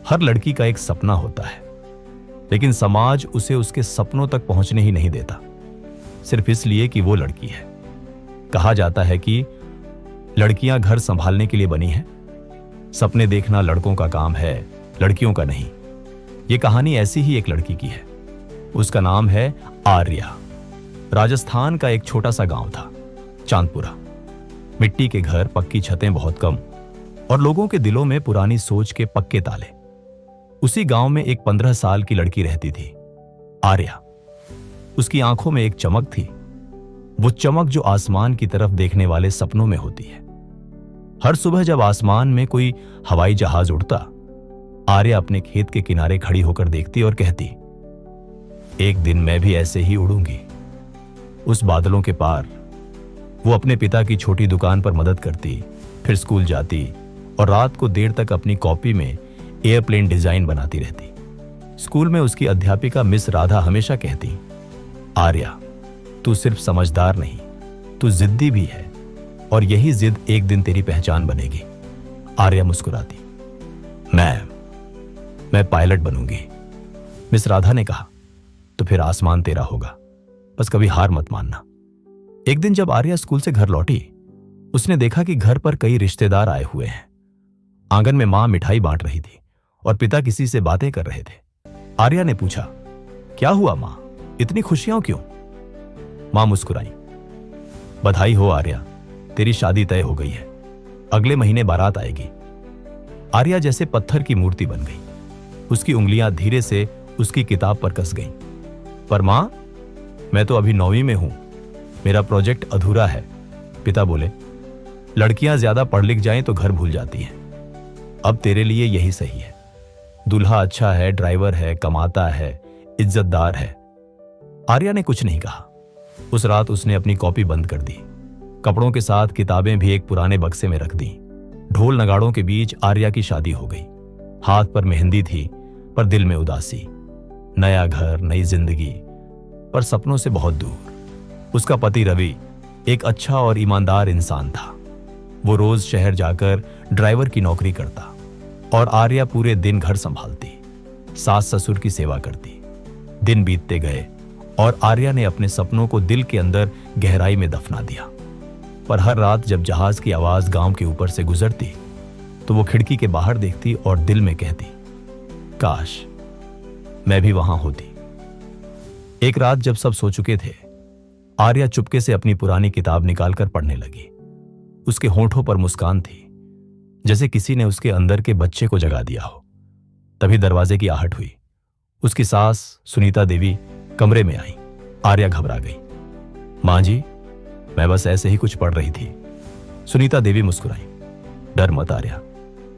हर लड़की का एक सपना होता है, लेकिन समाज उसे उसके सपनों तक पहुंचने ही नहीं देता, सिर्फ इसलिए कि वो लड़की है। कहा जाता है कि लड़कियां घर संभालने के लिए बनी हैं। सपने देखना लड़कों का काम है, लड़कियों का नहीं। ये कहानी ऐसी ही एक लड़की की है। उसका नाम है आर्या। राजस्थान का एक छोटा सा गांव था, चांदपुरा। मिट्टी के घर, पक्की छतें बहुत कम, और लोगों के दिलों में पुरानी सोच के पक्के ताले। उसी गांव में एक 15 साल की लड़की रहती थी, आर्या। उसकी आंखों में एक चमक थी, वो चमक जो आसमान की तरफ देखने वाले सपनों में होती है। हर सुबह जब आसमान में कोई हवाई जहाज उड़ता, आर्या अपने खेत के किनारे खड़ी होकर देखती और कहती, एक दिन मैं भी ऐसे ही उड़ूंगी। उस बादलों के पार वो अपने पिता की छोटी दुकान पर मदद करती, फिर स्कूल जाती और रात को देर तक अपनी कॉपी में एयरप्लेन डिजाइन बनाती रहती। स्कूल में उसकी अध्यापिका मिस राधा हमेशा कहती, आर्या, तू सिर्फ समझदार नहीं, तू जिद्दी भी है, और यही जिद एक दिन तेरी पहचान बनेगी। आर्या मुस्कुराती, मैं पायलट बनूंगी। मिस राधा ने कहा, तो फिर आसमान तेरा होगा, बस कभी हार मत मानना। एक दिन जब आर्या स्कूल से घर लौटी, उसने देखा कि घर पर कई रिश्तेदार आए हुए हैं। आंगन में मां मिठाई बांट रही थी और पिता किसी से बातें कर रहे थे। आर्या ने पूछा, क्या हुआ मां, इतनी खुशियां क्यों? मां मुस्कुराई, बधाई हो आर्या, तेरी शादी तय हो गई है, अगले महीने बारात आएगी। आर्या जैसे पत्थर की मूर्ति बन गई। उसकी उंगलियां धीरे से उसकी किताब पर कस गईं। पर मां, मैं तो अभी 9वीं में हूं, मेरा प्रोजेक्ट अधूरा है। पिता बोले, लड़कियां ज्यादा पढ़ लिख जाएं तो घर भूल जाती हैं। अब तेरे लिए यही सही है। दूल्हा अच्छा है, ड्राइवर है, कमाता है, इज्जतदार है। आर्या ने कुछ नहीं कहा। उस रात उसने अपनी कॉपी बंद कर दी। कपड़ों के साथ किताबें भी एक पुराने बक्से में रख दी। ढोल नगाड़ों के बीच आर्या की शादी हो गई। हाथ पर मेहंदी थी, पर दिल में उदासी। नया घर, नई जिंदगी, पर सपनों से बहुत दूर। उसका पति रवि एक अच्छा और ईमानदार इंसान था। वो रोज शहर जाकर ड्राइवर की नौकरी करता और आर्या पूरे दिन घर संभालती, सास ससुर की सेवा करती। दिन बीतते गए और आर्या ने अपने सपनों को दिल के अंदर गहराई में दफना दिया। पर हर रात जब जहाज की आवाज गांव के ऊपर से गुजरती, तो वो खिड़की के बाहर देखती और दिल में कहती, काश मैं भी वहां होती। एक रात जब सब सो चुके थे, आर्या चुपके से अपनी पुरानी किताब निकालकर पढ़ने लगी। उसके होंठों पर मुस्कान थी, जैसे किसी ने उसके अंदर के बच्चे को जगा दिया हो। तभी दरवाजे की आहट हुई। उसकी सास सुनीता देवी कमरे में आई। आर्या घबरा गई। मां जी, मैं बस ऐसे ही कुछ पढ़ रही थी। सुनीता देवी मुस्कुराई, डर मत आर्या,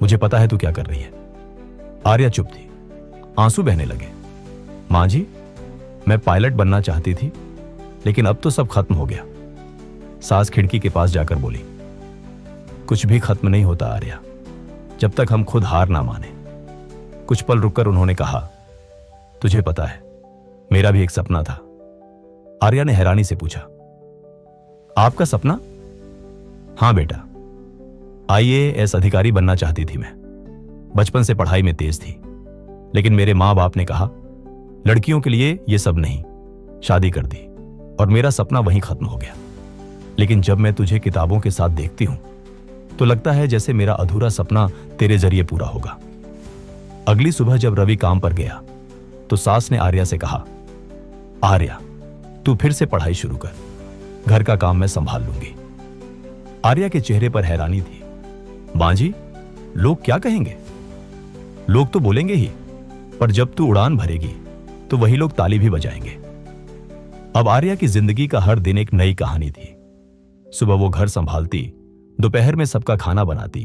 मुझे पता है तू क्या कर रही है। आर्या चुप थी, आंसू बहने लगे। मां जी, मैं पायलट बनना चाहती थी, लेकिन अब तो सब खत्म हो गया। सास खिड़की के पास जाकर बोली, कुछ भी खत्म नहीं होता आर्या, जब तक हम खुद हार ना माने। कुछ पल रुककर उन्होंने कहा, तुझे पता है मेरा भी एक सपना था। आर्या ने हैरानी से पूछा, आपका सपना? हां बेटा, IAS अधिकारी बनना चाहती थी मैं। बचपन से पढ़ाई में तेज थी, लेकिन मेरे मां बाप ने कहा, लड़कियों के लिए यह सब नहीं। शादी कर दी और मेरा सपना वहीं खत्म हो गया। लेकिन जब मैं तुझे किताबों के साथ देखती हूं, तो लगता है जैसे मेरा अधूरा सपना तेरे जरिए पूरा होगा। अगली सुबह जब रवि काम पर गया, तो सास ने आर्या से कहा, आर्या, तू फिर से पढ़ाई शुरू कर, घर का काम मैं संभाल लूंगी। आर्या के चेहरे पर हैरानी थी। मां जी, लोग क्या कहेंगे? लोग तो बोलेंगे ही, पर जब तू उड़ान भरेगी तो वही लोग ताली भी बजाएंगे। अब आर्या की जिंदगी का हर दिन एक नई कहानी थी। सुबह वो घर संभालती, दोपहर में सबका खाना बनाती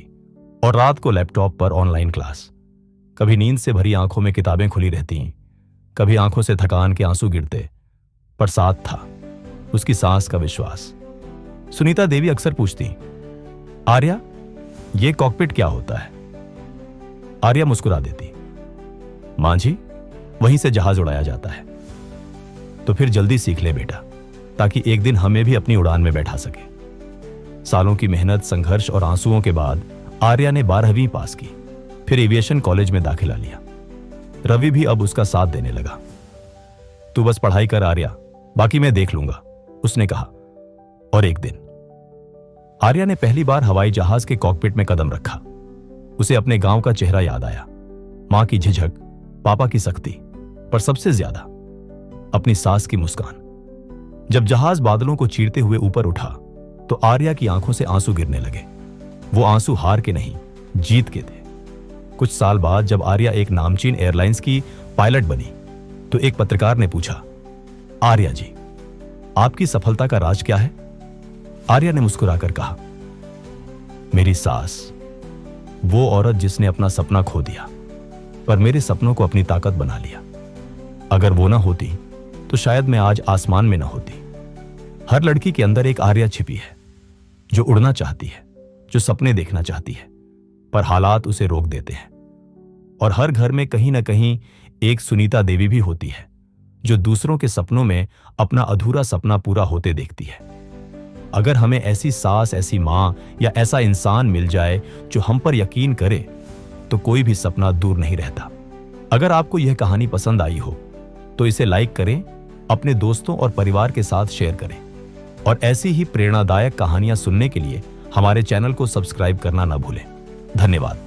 और रात को लैपटॉप पर ऑनलाइन क्लास। कभी नींद से भरी आंखों में किताबें खुली रहती, कभी आंखों से थकान के आंसू गिरते, पर साथ था उसकी सास का विश्वास। सुनीता देवी अक्सर पूछती, आर्या, ये कॉकपिट क्या होता है? आर्या मुस्कुरा देती, मां जी, वहीं से जहाज उड़ाया जाता है। तो फिर जल्दी सीख ले बेटा, ताकि एक दिन हमें भी अपनी उड़ान में बैठा सके। सालों की मेहनत, संघर्ष और आंसुओं के बाद आर्या ने 12वीं पास की। फिर एविएशन कॉलेज में दाखिला लिया। रवि भी अब उसका साथ देने लगा। तू बस पढ़ाई कर आर्या, बाकी मैं देख लूंगा, उसने कहा। और एक दिन आर्या ने पहली बार हवाई जहाज के कॉकपिट में कदम रखा। उसे अपने गांव का चेहरा याद आया, मां की झिझक, पापा की सख्ती, पर सबसे ज्यादा अपनी सास की मुस्कान। जब जहाज बादलों को चीरते हुए ऊपर उठा तो आर्या की आंखों से आंसू गिरने लगे। वो आंसू हार के नहीं, जीत के थे। कुछ साल बाद जब आर्या एक नामचीन एयरलाइंस की पायलट बनी तो एक पत्रकार ने पूछा, आर्या जी, आपकी सफलता का राज क्या है? आर्या ने मुस्कुराकर कहा, मेरी सास, वो औरत जिसने अपना सपना खो दिया पर मेरे सपनों को अपनी ताकत बना लिया। अगर वो ना होती तो शायद मैं आज आसमान में ना होती। हर लड़की के अंदर एक आर्या छिपी है, जो उड़ना चाहती है, जो सपने देखना चाहती है, पर हालात उसे रोक देते हैं। और हर घर में कहीं ना कहीं एक सुनीता देवी भी होती है, जो दूसरों के सपनों में अपना अधूरा सपना पूरा होते देखती है। अगर हमें ऐसी सास, ऐसी मां या ऐसा इंसान मिल जाए जो हम पर यकीन करे, तो कोई भी सपना दूर नहीं रहता। अगर आपको यह कहानी पसंद आई हो तो इसे लाइक करें, अपने दोस्तों और परिवार के साथ शेयर करें और ऐसी ही प्रेरणादायक कहानियां सुनने के लिए हमारे चैनल को सब्सक्राइब करना न भूलें। धन्यवाद।